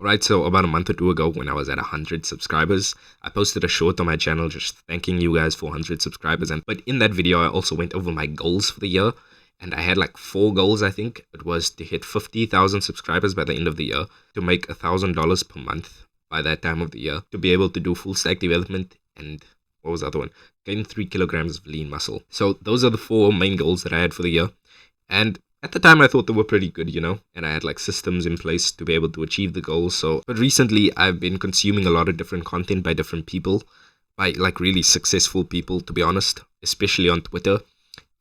Alright, so about a month or two ago when I was at 100 subscribers, I posted a short on my channel just thanking you guys for 100 subscribers. But in that video, I also went over my goals for the year. And I had like 4 goals, I think. It was to hit 50,000 subscribers by the end of the year, to make $1,000 per month by that time of the year, to be able to do full stack development, and what was the other one? Gain 3 kilograms of lean muscle. So those are the 4 main goals that I had for the year. And at the time, I thought they were pretty good, and I had like systems in place to be able to achieve the goals. But recently, I've been consuming a lot of different content by different people, by like really successful people, to be honest, especially on Twitter.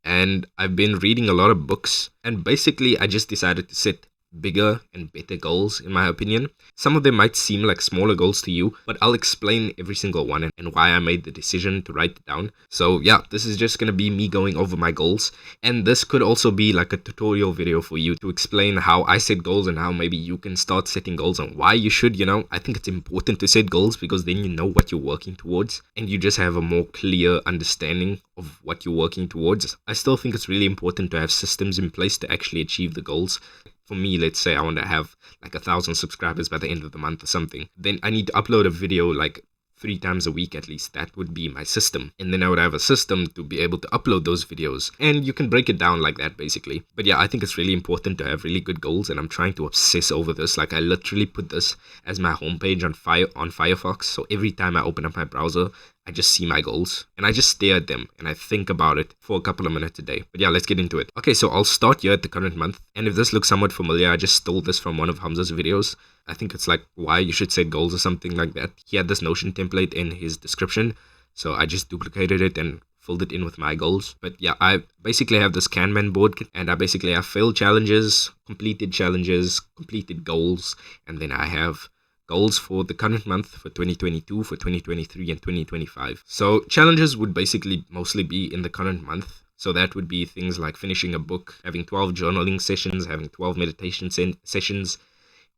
And I've been reading a lot of books, and basically I just decided to set bigger and better goals, in my opinion. Some of them might seem like smaller goals to you, but I'll explain every single one and why I made the decision to write it down. So yeah, this is just gonna be me going over my goals, and this could also be like a tutorial video for you to explain how I set goals and how maybe you can start setting goals and why you should. I think it's important to set goals because then you know what you're working towards and you just have a more clear understanding of what you're working towards. I still think it's really important to have systems in place to actually achieve the goals. For me, let's say I want to have like 1,000 subscribers by the end of the month or something. Then I need to upload a video like 3 times a week at least. That would be my system. And then I would have a system to be able to upload those videos. And you can break it down like that basically. But yeah, I think it's really important to have really good goals, and I'm trying to obsess over this. Like I literally put this as my homepage on Firefox. So every time I open up my browser, I just see my goals and I just stare at them and I think about it for a couple of minutes a day. But yeah, let's get into it. Okay, so I'll start here at the current month. And if this looks somewhat familiar, I just stole this from one of Hamza's videos. I think it's like why you should set goals or something like that. He had this Notion template in his description. So I just duplicated it and filled it in with my goals. But yeah, I basically have this Kanban board, and I basically have failed challenges, completed goals, and then I have goals for the current month, for 2022, for 2023, and 2025. So challenges would basically mostly be in the current month. So that would be things like finishing a book, having 12 journaling sessions, having 12 meditation sessions,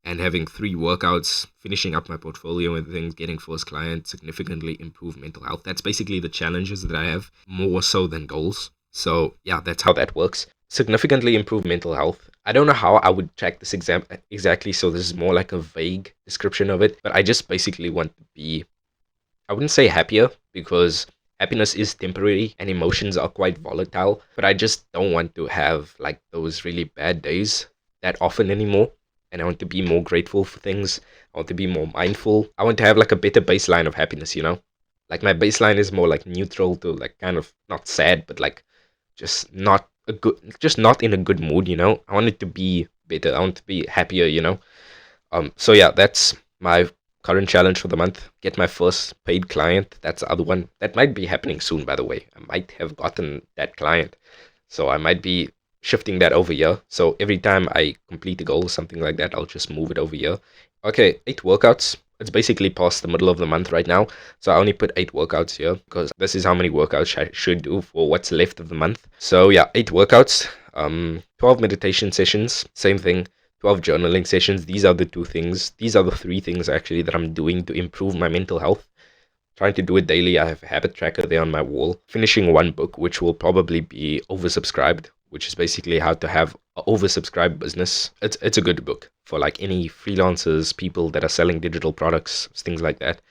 and having 3 workouts, finishing up my portfolio and things, getting first client, significantly improve mental health. That's basically the challenges that I have, more so than goals. So yeah, that's how that works. Significantly improve mental health. I don't know how I would track this exam exactly, so this is more like a vague description of it, but I just basically want to be, I wouldn't say happier, because happiness is temporary and emotions are quite volatile, but I just don't want to have like those really bad days that often anymore. And I want to be more grateful for things. I want to be more mindful. I want to have like a better baseline of happiness, Like my baseline is more like neutral to like kind of not sad, but like just not in a good mood, I want it to be better. I want to be happier, So yeah, that's my current challenge for the month. Get my first paid client. That's the other one. That might be happening soon, by the way. I might have gotten that client. So I might be shifting that over here. So every time I complete a goal or something like that, I'll just move it over here. Okay, 8 workouts. It's basically past the middle of the month right now, so I only put 8 workouts here because this is how many workouts I should do for what's left of the month. So yeah, 8 workouts, 12 meditation sessions, same thing, 12 journaling sessions. These are the 3 things actually that I'm doing to improve my mental health. Trying to do it daily. I have a habit tracker there on my wall. Finishing 1 book, which will probably be oversubscribed, which is basically how to have an oversubscribed business. It's a good book for like any freelancers, people that are selling digital products, things like that.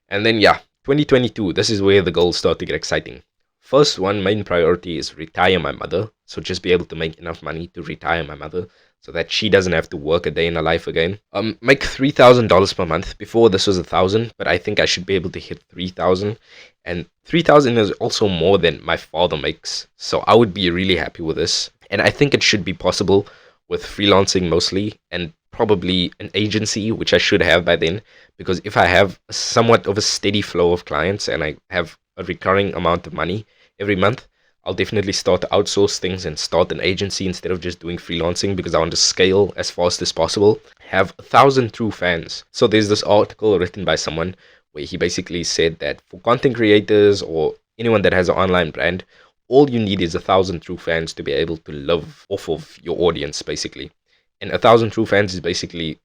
And then yeah, 2022, this is where the goals start to get exciting. First one, main priority is retire my mother. So just be able to make enough money to retire my mother so that she doesn't have to work a day in her life again. Make $3,000 per month. Before this was 1,000, but I think I should be able to hit 3,000. And 3,000 is also more than my father makes. So I would be really happy with this. And I think it should be possible with freelancing mostly, and probably an agency, which I should have by then. Because if I have somewhat of a steady flow of clients and I have a recurring amount of money every month, I'll definitely start to outsource things and start an agency instead of just doing freelancing, because I want to scale as fast as possible. Have 1,000 true fans. So there's this article written by someone where he basically said that for content creators or anyone that has an online brand, all you need is 1,000 true fans to be able to live off of your audience, basically. And 1,000 true fans is basically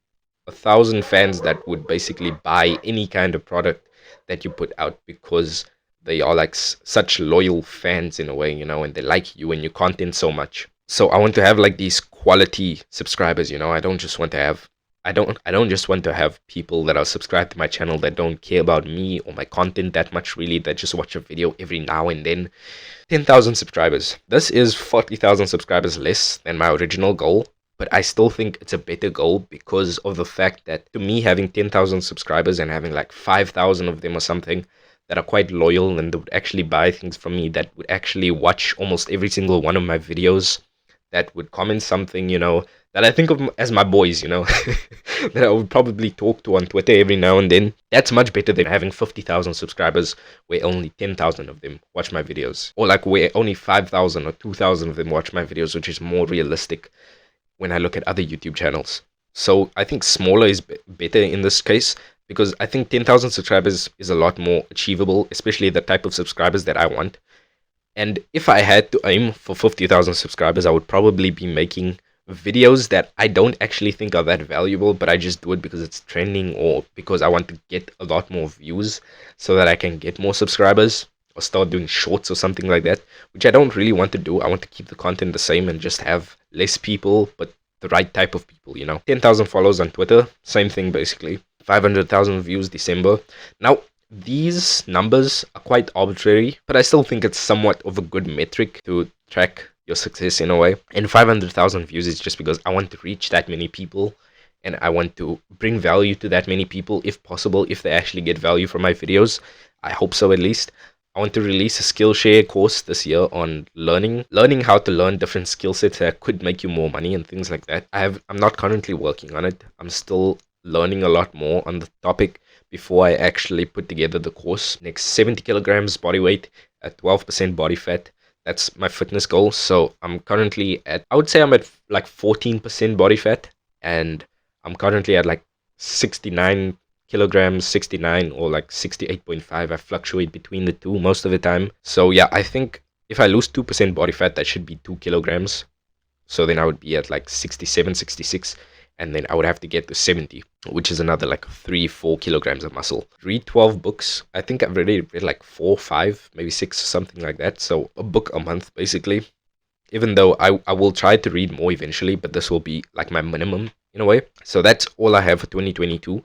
1,000 fans that would basically buy any kind of product that you put out, because they are like such loyal fans in a way, and they like you and your content so much. So I want to have like these quality subscribers, I don't just want to have, I don't just want to have people that are subscribed to my channel that don't care about me or my content that much, really, that just watch a video every now and then. 10,000 subscribers. This is 40,000 subscribers less than my original goal, but I still think it's a better goal because of the fact that, to me, having 10,000 subscribers and having like 5,000 of them or something that are quite loyal and that would actually buy things from me, that would actually watch almost every single one of my videos, that would comment something, that I think of as my boys, that I would probably talk to on Twitter every now and then. That's much better than having 50,000 subscribers where only 10,000 of them watch my videos. Or like where only 5,000 or 2,000 of them watch my videos, which is more realistic when I look at other YouTube channels. So I think smaller is better in this case, because I think 10,000 subscribers is a lot more achievable, especially the type of subscribers that I want. And if I had to aim for 50,000 subscribers, I would probably be making videos that I don't actually think are that valuable, but I just do it because it's trending or because I want to get a lot more views so that I can get more subscribers, or start doing shorts or something like that, which I don't really want to do. I want to keep the content the same and just have less people, but the right type of people, 10,000 followers on Twitter, same thing basically. 500,000 views December. Now, these numbers are quite arbitrary, but I still think it's somewhat of a good metric to track your success in a way. And 500,000 views is just because I want to reach that many people and I want to bring value to that many people if possible, if they actually get value from my videos. I hope so, at least. I want to release a Skillshare course this year on learning how to learn different skill sets that could make you more money and things like that. I'm not currently working on it. I'm still learning a lot more on the topic before I actually put together the course. Next, 70 kilograms body weight at 12% body fat. That's my fitness goal. So I'm currently at, I would say I'm at like 14% body fat, and I'm currently at like 69 kilograms, 69 or like 68.5. I fluctuate between the two most of the time. So yeah, I think if I lose 2% body fat, that should be 2 kilograms. So then I would be at like 67, 66. And then I would have to get to 70, which is another like 3-4 kilograms of muscle. Read 12 books. I think I've already read like 4, 5, maybe 6, something like that. So a book a month, basically. Even though I will try to read more eventually, but this will be like my minimum in a way. So that's all I have for 2022.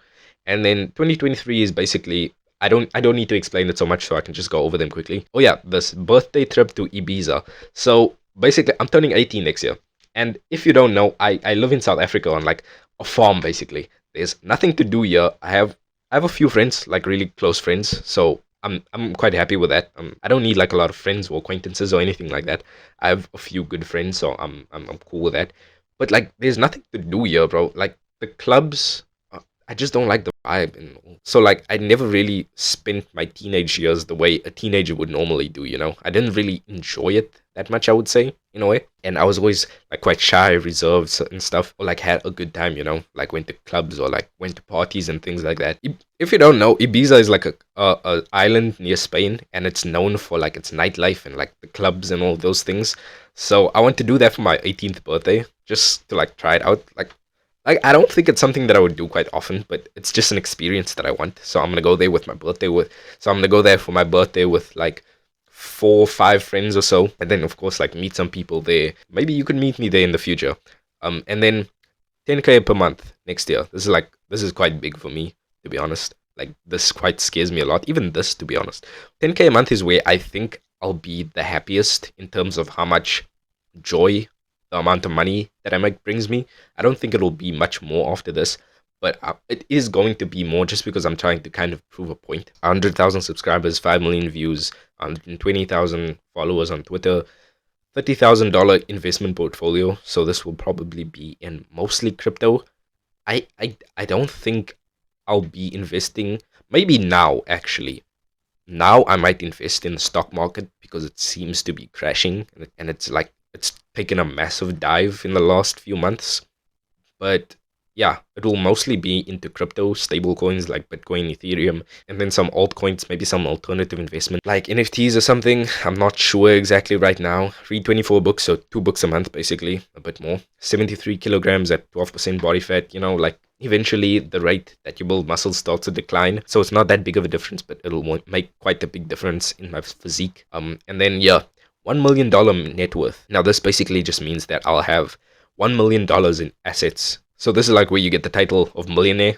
And then 2023 is basically, I don't need to explain it so much, so I can just go over them quickly. Oh yeah, this birthday trip to Ibiza. So basically, I'm turning 18 next year. And if you don't know, I live in South Africa on like a farm, basically. There's nothing to do here. I have a few friends, like really close friends. So I'm quite happy with that. I don't need like a lot of friends or acquaintances or anything like that. I have a few good friends, so I'm cool with that. But like, there's nothing to do here, bro. Like the clubs, I just don't like the vibe. And so like, I never really spent my teenage years the way a teenager would normally do, I didn't really enjoy it that much, I would say, in a way. And I was always like quite shy, reserved and stuff, or like had a good time, like went to clubs or like went to parties and things like that. If you don't know, Ibiza is like a island near Spain, and it's known for like its nightlife and like the clubs and all those things. So I want to do that for my 18th birthday, just to like try it out. Like I don't think it's something that I would do quite often, but it's just an experience that I want. So I'm gonna go there with my birthday so I'm gonna go there for my birthday with like 4 or 5 friends or so, and then of course like meet some people there. Maybe you could meet me there in the future. And then 10K per month next year. This is quite big for me, to be honest. Like this quite scares me a lot. Even this, to be honest. 10K a month is where I think I'll be the happiest in terms of how much joy the amount of money that I make brings me. I don't think it'll be much more after this, but it is going to be more just because I'm trying to kind of prove a point. 100,000 subscribers, 5 million views, 120,000 followers on Twitter, $30,000 investment portfolio. So this will probably be in mostly crypto. I don't think I'll be investing. Maybe now, actually. Now I might invest in the stock market because it seems to be crashing, and it's taken a massive dive in the last few months. But yeah, it will mostly be into crypto, stable coins like Bitcoin, Ethereum, and then some altcoins, maybe some alternative investment like NFTs or something. I'm not sure exactly right now. Read 24 books, so 2 books a month, basically, a bit more. 73 kilograms at 12% body fat, like eventually the rate that you build muscle starts to decline. So it's not that big of a difference, but it'll make quite a big difference in my physique. And then, yeah, $1 million net worth. Now, this basically just means that I'll have $1 million in assets So this is like where you get the title of millionaire.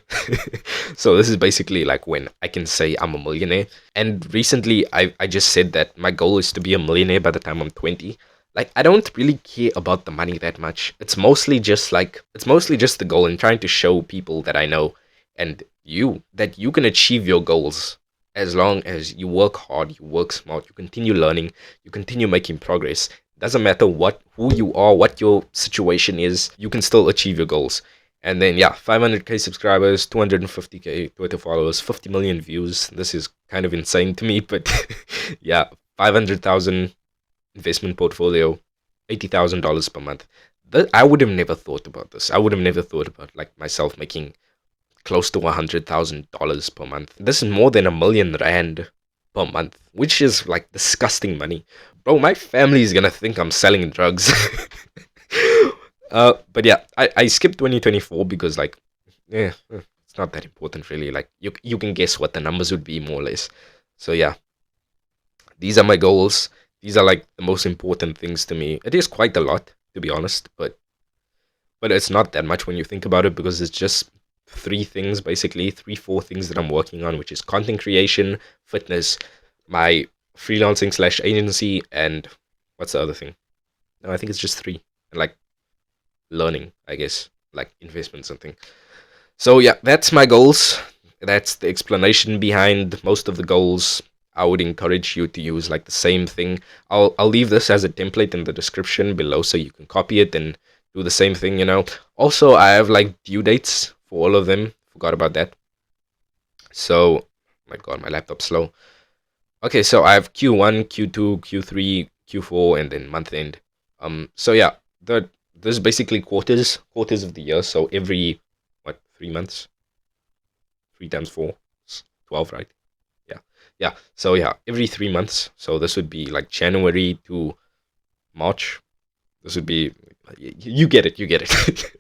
So this is basically like when I can say I'm a millionaire. And recently I just said that my goal is to be a millionaire by the time I'm 20. Like I don't really care about the money that much. It's mostly just the goal and trying to show people that I know and you that you can achieve your goals as long as you work hard, you work smart, you continue learning, you continue making progress. Doesn't matter who you are, what your situation is, you can still achieve your goals. And then yeah, 500k subscribers, 250k Twitter followers, 50 million views. This is kind of insane to me, but yeah, 500,000 investment portfolio, $80,000 per month. I would have never thought about this. I would have never thought about like myself making close to $100,000 per month. This is more than R1,000,000 per month, which is like disgusting money. Bro, my family is gonna think I'm selling drugs. But yeah, I skipped 2024 because like, yeah, it's not that important really. Like you can guess what the numbers would be more or less. So yeah, these are my goals. These are like the most important things to me. It is quite a lot to be honest, but it's not that much when you think about it because it's just three things basically, three, four things that I'm working on, which is content creation, fitness, my freelancing slash agency, and what's the other thing? No, I think it's just three. And like learning, I guess, like investment something. So yeah, that's my goals. That's the explanation behind most of the goals. I would encourage you to use like the same thing. I'll leave this as a template in the description below so you can copy it and do the same thing, you know. Also, I have like due dates for all of them. Forgot about that. So, my god, my laptop's slow. Okay, so I have Q1, Q2, Q3, Q4, and then month end. So yeah, there's basically quarters of the year. So every 3 months, 3 times 4, 12, right? Yeah. So yeah, every 3 months. So this would be like January to March. This would be you get it, you get it.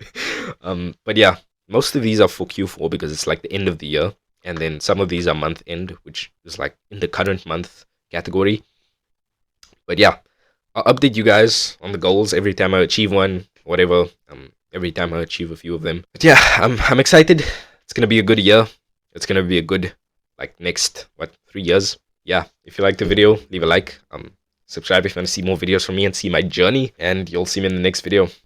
But yeah, most of these are for Q4 because it's like the end of the year, and then some of these are month end, which is like in the current month category. But yeah, I'll update you guys on the goals every time I achieve one, whatever. Every time I achieve a few of them. But yeah, I'm excited. It's gonna be a good year. It's gonna be a good like next 3 years. Yeah, if you liked the video, leave a like. Subscribe if you want to see more videos from me and see my journey, and you'll see me in the next video.